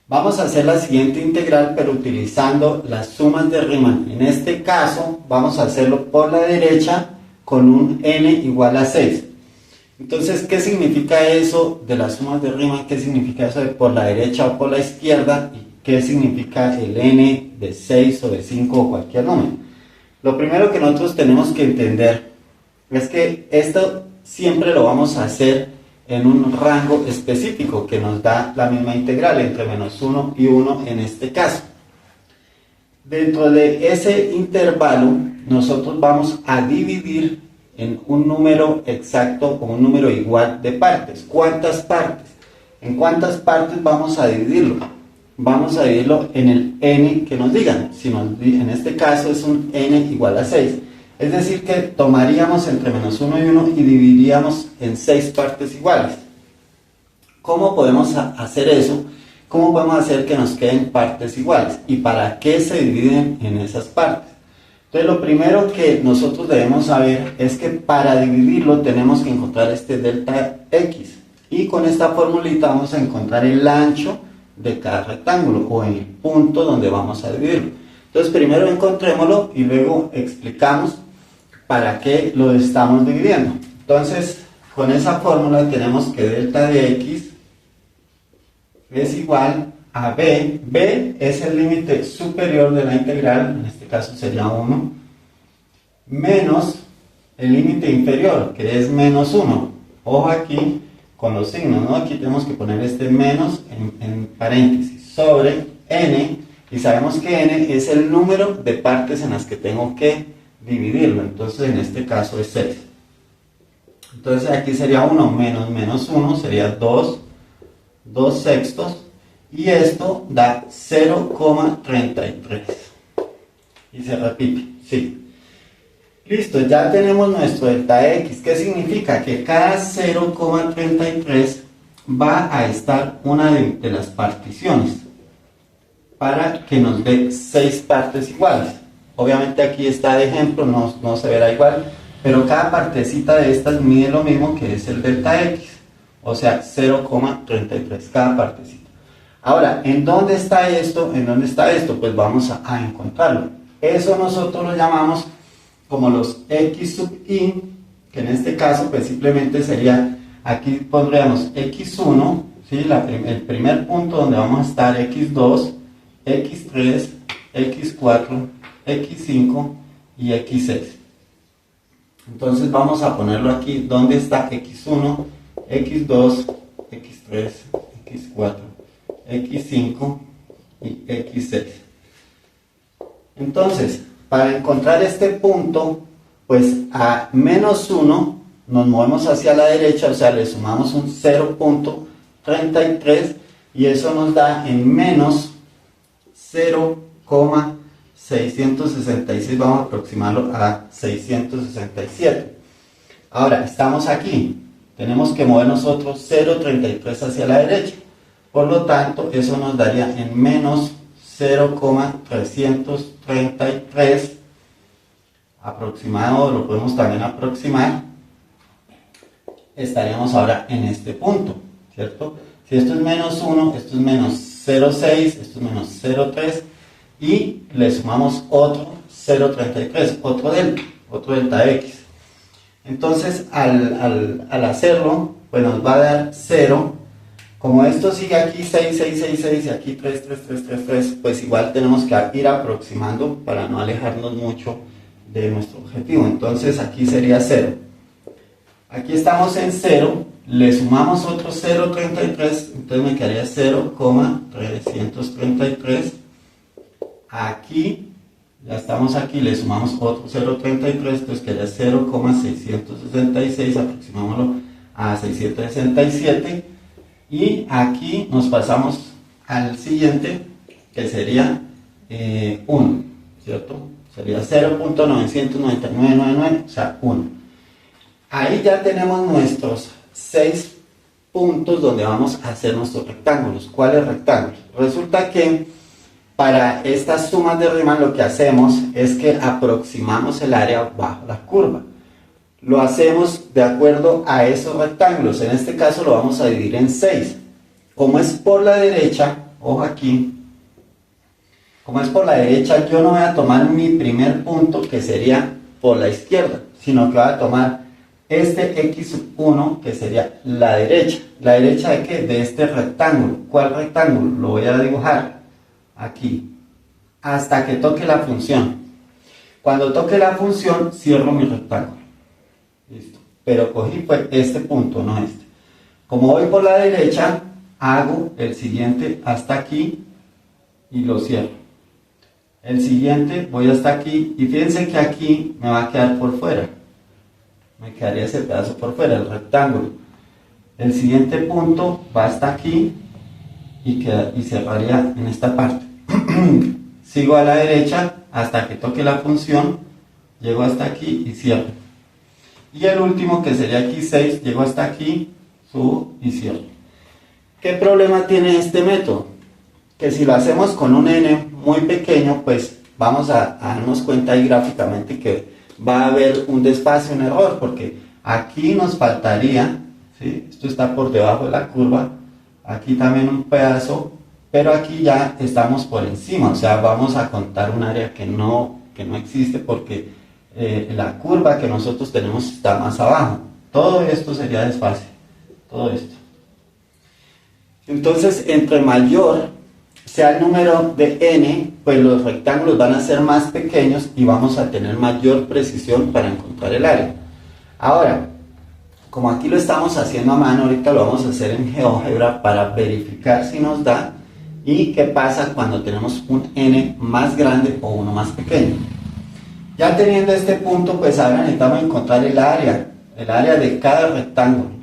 Vamos a hacer la siguiente integral, pero utilizando las sumas de Riemann. En este caso, vamos a hacerlo por la derecha con un n igual a 6. Entonces, ¿qué significa eso de las sumas de Riemann? ¿Qué significa eso de por la derecha o por la izquierda? ¿Y qué significa el n de 6 o de 5 o cualquier número? Lo primero que nosotros tenemos que entender es que esto siempre lo vamos a hacer en un rango específico que nos da la misma integral entre menos 1 y 1 en este caso. Dentro de ese intervalo nosotros vamos a dividir en un número exacto o un número igual de partes. ¿Cuántas partes? ¿En cuántas partes vamos a dividirlo? Vamos a dividirlo en el n que nos digan. Si en este caso es un n igual a 6. Es decir que tomaríamos entre menos 1 y 1 y dividiríamos en 6 partes iguales. ¿Cómo podemos hacer eso? ¿Cómo podemos hacer que nos queden partes iguales? ¿Y para qué se dividen en esas partes? Entonces lo primero que nosotros debemos saber es que para dividirlo tenemos que encontrar este delta x. Y con esta formulita vamos a encontrar el ancho de cada rectángulo o en el punto donde vamos a dividirlo. Entonces primero encontrémoslo y luego explicamos para qué lo estamos dividiendo. Entonces con esa fórmula tenemos que delta de x es igual a b. B es el límite superior de la integral, en este caso sería 1, menos el límite inferior, que es menos 1. Ojo aquí con los signos, ¿no? Aquí tenemos que poner este menos en paréntesis, sobre n, y sabemos que n es el número de partes en las que tengo que dividirlo, entonces en este caso es 6. Entonces aquí sería 1 menos menos 1, sería 2 sextos, y esto da 0,33. Y se repite, sí. Listo, ya tenemos nuestro delta x. ¿Qué significa? Que cada 0,33 va a estar una de las particiones para que nos dé 6 partes iguales. Obviamente aquí está de ejemplo, no se verá igual, pero cada partecita de estas mide lo mismo, que es el delta x, o sea 0,33 cada partecita. Ahora, ¿en dónde está esto? ¿En dónde está esto? Pues vamos a encontrarlo. Eso nosotros lo llamamos como los x sub i, que en este caso pues simplemente sería, aquí pondríamos x1, ¿sí? El primer punto donde vamos a estar, x2, x3, x4, x5 y x6. Entonces vamos a ponerlo aquí, ¿dónde está x1, x2, x3, x4, x5 y x6? Entonces, para encontrar este punto, pues a menos 1 nos movemos hacia la derecha, o sea, le sumamos un 0,33 y eso nos da en menos 0,666, vamos a aproximarlo a 667. Ahora, estamos aquí, tenemos que mover nosotros 0,33 hacia la derecha, por lo tanto, eso nos daría en menos 0,333 aproximado, lo podemos también aproximar. Estaríamos ahora en este punto, ¿cierto? Si esto es menos 1, esto es menos 0,6, esto es menos 0,3 y le sumamos otro 0,33, otro delta x. Entonces al hacerlo, pues nos va a dar 0. Como esto sigue aquí 6, 6, 6, 6 y aquí 3, 3, 3, 3, 3, pues igual tenemos que ir aproximando para no alejarnos mucho de nuestro objetivo. Entonces aquí sería 0. Aquí estamos en 0, le sumamos otro 0,33, entonces me quedaría 0,333. Aquí, ya estamos aquí, le sumamos otro 0,33, entonces quedaría 0,666, aproximámoslo a 667. Y aquí nos pasamos al siguiente, que sería 1, ¿cierto? Sería 0.99999, o sea, 1. Ahí ya tenemos nuestros 6 puntos donde vamos a hacer nuestros rectángulos. ¿Cuáles rectángulos? Resulta que para estas sumas de Riemann lo que hacemos es que aproximamos el área bajo la curva. Lo hacemos de acuerdo a esos rectángulos. En este caso lo vamos a dividir en 6. Como es por la derecha, ojo aquí, como es por la derecha, yo no voy a tomar mi primer punto, que sería por la izquierda, sino que voy a tomar este x1, que sería la derecha. ¿La derecha de qué? De este rectángulo. ¿Cuál rectángulo? Lo voy a dibujar aquí, hasta que toque la función. Cuando toque la función, cierro mi rectángulo. Listo. Pero cogí pues este punto, no este. Como voy por la derecha, hago el siguiente hasta aquí y lo cierro. El siguiente voy hasta aquí y fíjense que aquí me va a quedar por fuera. Me quedaría ese pedazo por fuera, el rectángulo. El siguiente punto va hasta aquí y cerraría en esta parte. Sigo a la derecha hasta que toque la función, llego hasta aquí y cierro. Y el último, que sería aquí 6, llego hasta aquí, subo y cierro. ¿Qué problema tiene este método? Que si lo hacemos con un n muy pequeño, pues vamos a darnos cuenta ahí gráficamente que va a haber un desfase, un error, porque aquí nos faltaría, ¿sí? Esto está por debajo de la curva, aquí también un pedazo, pero aquí ya estamos por encima, o sea, vamos a contar un área que no existe porque la curva que nosotros tenemos está más abajo. Todo esto sería desfase, todo esto. Entonces, entre mayor sea el número de n, pues los rectángulos van a ser más pequeños y vamos a tener mayor precisión para encontrar el área. Ahora, como aquí lo estamos haciendo a mano, ahorita lo vamos a hacer en GeoGebra para verificar si nos da y qué pasa cuando tenemos un n más grande o uno más pequeño. Ya teniendo este punto, pues ahora necesitamos encontrar el área de cada rectángulo,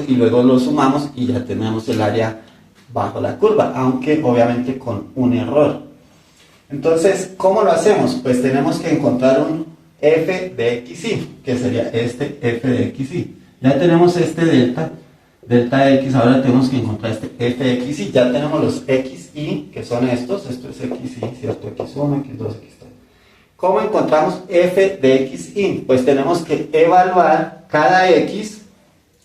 y luego lo sumamos y ya tenemos el área bajo la curva, aunque obviamente con un error. Entonces, ¿cómo lo hacemos? Pues tenemos que encontrar un f de xy, que sería este f de xy. Ya tenemos este delta x, ahora tenemos que encontrar este f de xy. Ya tenemos los xy, que son estos, esto es xy, ¿cierto? x1, x2, x3. ¿Cómo encontramos f de xy? Pues tenemos que evaluar cada x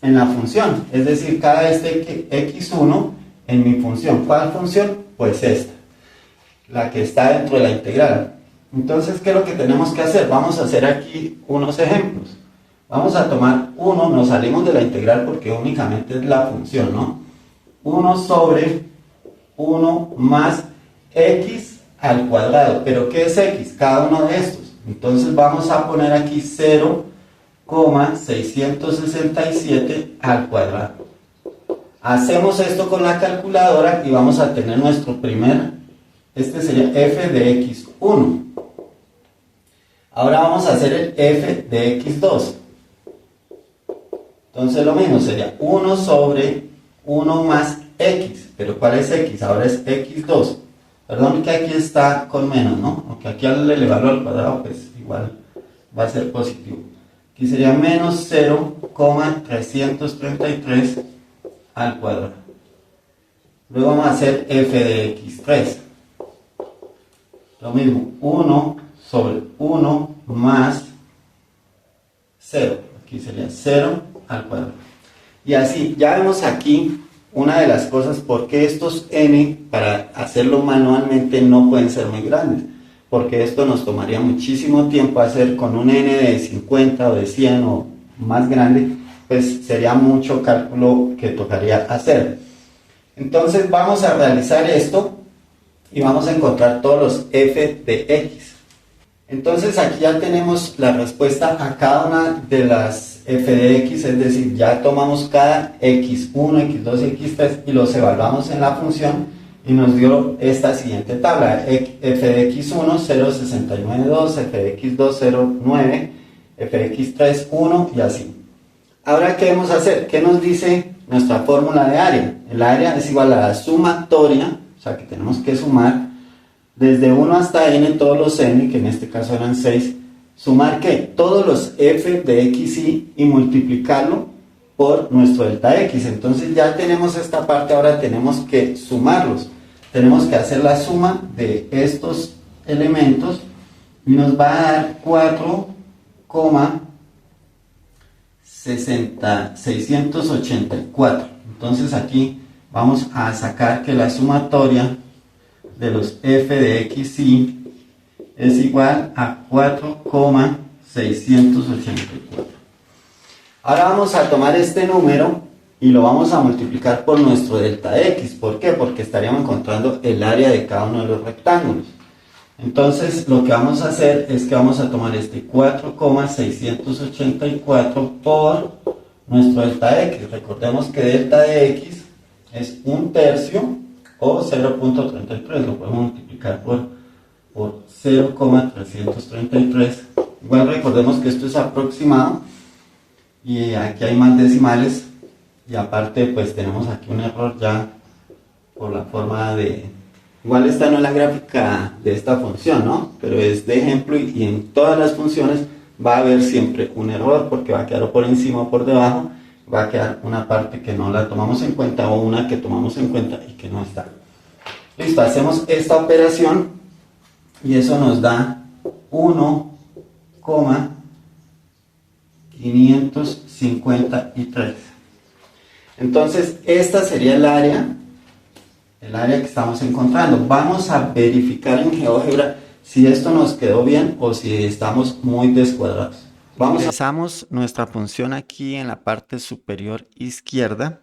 en la función, es decir, cada x1 en mi función. ¿Cuál función? Pues esta, la que está dentro de la integral. Entonces, ¿qué es lo que tenemos que hacer? Vamos a hacer aquí unos ejemplos. Vamos a tomar 1, nos salimos de la integral porque únicamente es la función, ¿no? 1 sobre 1 más x al cuadrado. ¿Pero qué es x? Cada uno de estos. Entonces vamos a poner aquí 0,667 al cuadrado. Hacemos esto con la calculadora y vamos a tener nuestro este sería f de x1. Ahora vamos a hacer el f de x2. Entonces lo mismo, sería 1 sobre 1 más x. ¿Pero cuál es x? Ahora es x2. Perdón que aquí está con menos, ¿no? Aunque aquí al elevarlo al cuadrado, pues igual va a ser positivo. Aquí sería menos 0,333 al cuadrado. Luego vamos a hacer f de x3. Lo mismo, 1 sobre 1 más 0. Aquí sería 0 al cuadrado. Y así, ya vemos aquí una de las cosas por qué estos n, para hacerlo manualmente, no pueden ser muy grandes. Porque esto nos tomaría muchísimo tiempo hacer con un n de 50 o de 100 o más grande, pues sería mucho cálculo que tocaría hacer. Entonces vamos a realizar esto y vamos a encontrar todos los f de x. Entonces aquí ya tenemos la respuesta a cada una de las f de x, es decir, ya tomamos cada x1, x2 y x3 y los evaluamos en la función y nos dio esta siguiente tabla: f de x1 0,692, f de x2 0,9, f de x3 1 y así. Ahora, ¿qué debemos hacer? ¿Qué nos dice nuestra fórmula de área? El área es igual a la sumatoria, o sea que tenemos que sumar desde 1 hasta n, todos los n, que en este caso eran 6, sumar ¿qué? Todos los f de xy y multiplicarlo por nuestro delta x. Entonces ya tenemos esta parte, ahora tenemos que sumarlos. Tenemos que hacer la suma de estos elementos y nos va a dar 4,684. Entonces aquí vamos a sacar que la sumatoria de los f de x y es igual a 4,684. Ahora vamos a tomar este número y lo vamos a multiplicar por nuestro delta x. ¿Por qué? Porque estaríamos encontrando el área de cada uno de los rectángulos. Entonces lo que vamos a hacer es que vamos a tomar este 4,684 por nuestro delta x. Recordemos que delta de x es 1/3 o 0,33. Lo podemos multiplicar por 0,333. Igual recordemos que esto es aproximado y aquí hay más decimales y aparte pues tenemos aquí un error ya por la forma de... Igual esta no es la gráfica de esta función, ¿no? Pero es de ejemplo y en todas las funciones va a haber siempre un error porque va a quedar por encima o por debajo, va a quedar una parte que no la tomamos en cuenta o una que tomamos en cuenta y que no está. Listo, hacemos esta operación y eso nos da 1,553. Entonces, esta sería el área que estamos encontrando. Vamos a verificar en GeoGebra si esto nos quedó bien o si estamos muy descuadrados. Ingresamos nuestra función aquí en la parte superior izquierda.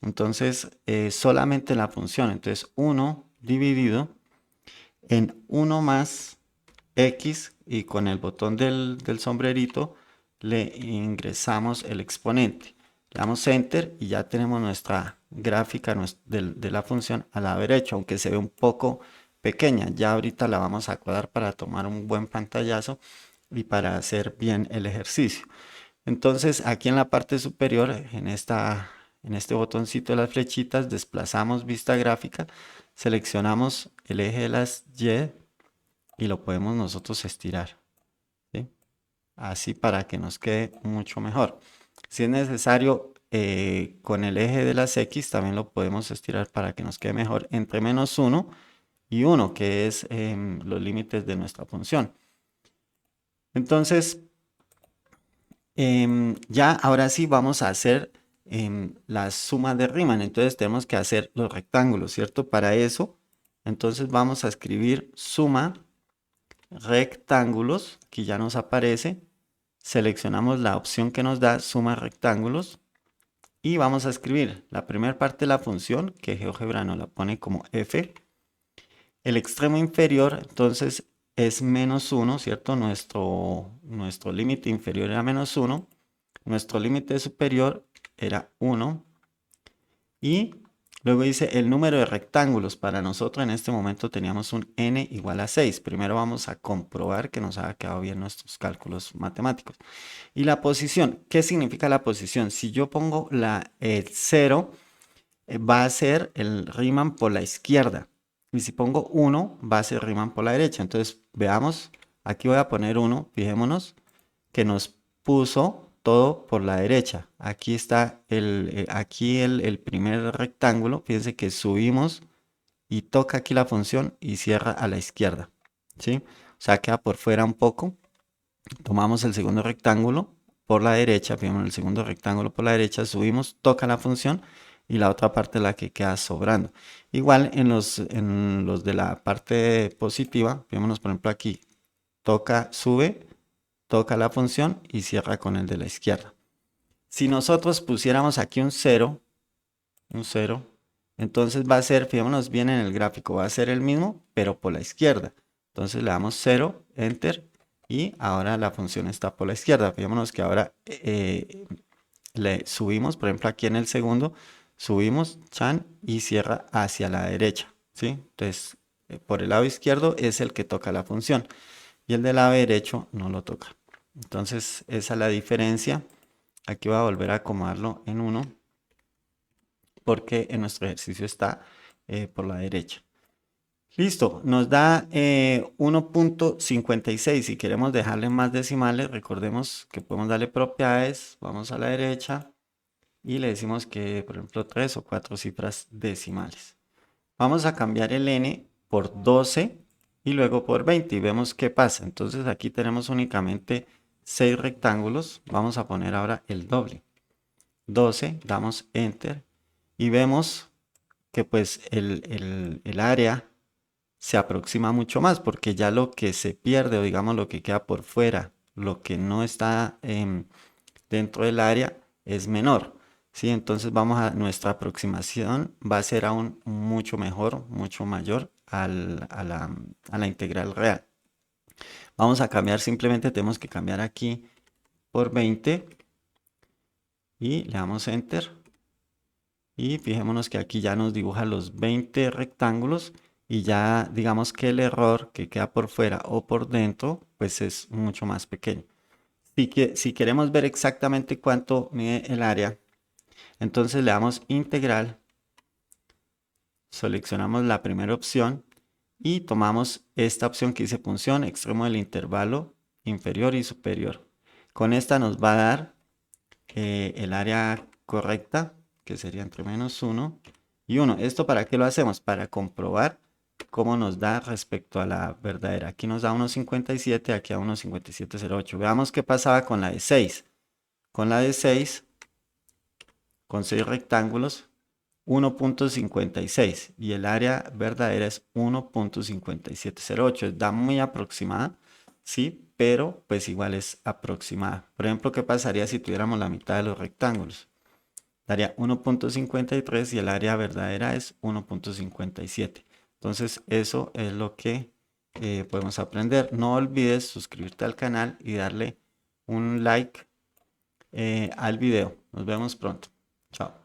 Entonces, solamente la función. Entonces, 1 dividido en 1 más x y con el botón del sombrerito le ingresamos el exponente. Le damos enter y ya tenemos nuestra gráfica de la función a la derecha, aunque se ve un poco pequeña. Ya ahorita la vamos a cuadrar para tomar un buen pantallazo y para hacer bien el ejercicio. Entonces aquí en la parte superior, en este botoncito de las flechitas, desplazamos vista gráfica, seleccionamos el eje de las Y y lo podemos nosotros estirar, ¿sí? Así para que nos quede mucho mejor. Si es necesario, con el eje de las X también lo podemos estirar para que nos quede mejor entre -1 y 1, que es los límites de nuestra función. Entonces, ya ahora sí vamos a hacer la suma de Riemann. Entonces tenemos que hacer los rectángulos, ¿cierto? Para eso, entonces vamos a escribir suma rectángulos, que ya nos aparece. Seleccionamos la opción que nos da suma rectángulos y vamos a escribir la primera parte de la función, que GeoGebra nos la pone como f. El extremo inferior entonces es -1, ¿cierto? Nuestro límite inferior era -1, nuestro límite superior era 1 y luego dice el número de rectángulos. Para nosotros en este momento teníamos un n igual a 6. Primero vamos a comprobar que nos haya quedado bien nuestros cálculos matemáticos. Y la posición, ¿qué significa la posición? Si yo pongo el 0, va a ser el Riemann por la izquierda. Y si pongo 1, va a ser Riemann por la derecha. Entonces, veamos, aquí voy a poner 1, fijémonos que nos puso todo por la derecha. Aquí está el primer rectángulo. Fíjense que subimos y toca aquí la función y cierra a la izquierda, ¿sí? O sea, queda por fuera un poco. Tomamos el segundo rectángulo por la derecha, fijémonos el segundo rectángulo por la derecha, subimos, toca la función y la otra parte es la que queda sobrando. Igual en los de la parte positiva, fijémonos por ejemplo aquí, sube, toca la función y cierra con el de la izquierda. Si nosotros pusiéramos aquí un 0, entonces va a ser, fijémonos bien en el gráfico, va a ser el mismo, pero por la izquierda. Entonces le damos 0, enter, y ahora la función está por la izquierda. Fijémonos que ahora le subimos, por ejemplo aquí en el segundo, subimos, chan, y cierra hacia la derecha, ¿sí? Entonces, por el lado izquierdo es el que toca la función y el del lado derecho no lo toca. Entonces, esa es la diferencia. Aquí voy a volver a acomodarlo en 1 porque en nuestro ejercicio está por la derecha. Listo, nos da 1.56. Si queremos dejarle más decimales, recordemos que podemos darle propiedades. Vamos a la derecha y le decimos que, por ejemplo, 3 o 4 cifras decimales. Vamos a cambiar el n por 12 y luego por 20 y vemos qué pasa. Entonces aquí tenemos únicamente 6 rectángulos. Vamos a poner ahora el doble. 12, damos enter y vemos que pues el área se aproxima mucho más porque ya lo que se pierde o digamos lo que queda por fuera, lo que no está dentro del área es menor. ¿Sí? Entonces nuestra aproximación va a ser aún mucho mejor, mucho mayor a la integral real. Vamos a cambiar, simplemente tenemos que cambiar aquí por 20 y le damos Enter. Y fijémonos que aquí ya nos dibuja los 20 rectángulos y ya digamos que el error que queda por fuera o por dentro pues es mucho más pequeño. Si queremos ver exactamente cuánto mide el área, entonces le damos integral, seleccionamos la primera opción y tomamos esta opción que dice punción extremo del intervalo inferior y superior. Con esta nos va a dar el área correcta, que sería entre -1 y 1. ¿Esto para qué lo hacemos? Para comprobar cómo nos da respecto a la verdadera. Aquí nos da 1,57, aquí a 1,5708. Veamos qué pasaba con la de 6. Con la de 6, con 6 rectángulos, 1,56 y el área verdadera es 1,5708. Da muy aproximada, sí, pero pues igual es aproximada. Por ejemplo, ¿qué pasaría si tuviéramos la mitad de los rectángulos? Daría 1,53 y el área verdadera es 1,57. Entonces eso es lo que podemos aprender. No olvides suscribirte al canal y darle un like al video. Nos vemos pronto. Chao.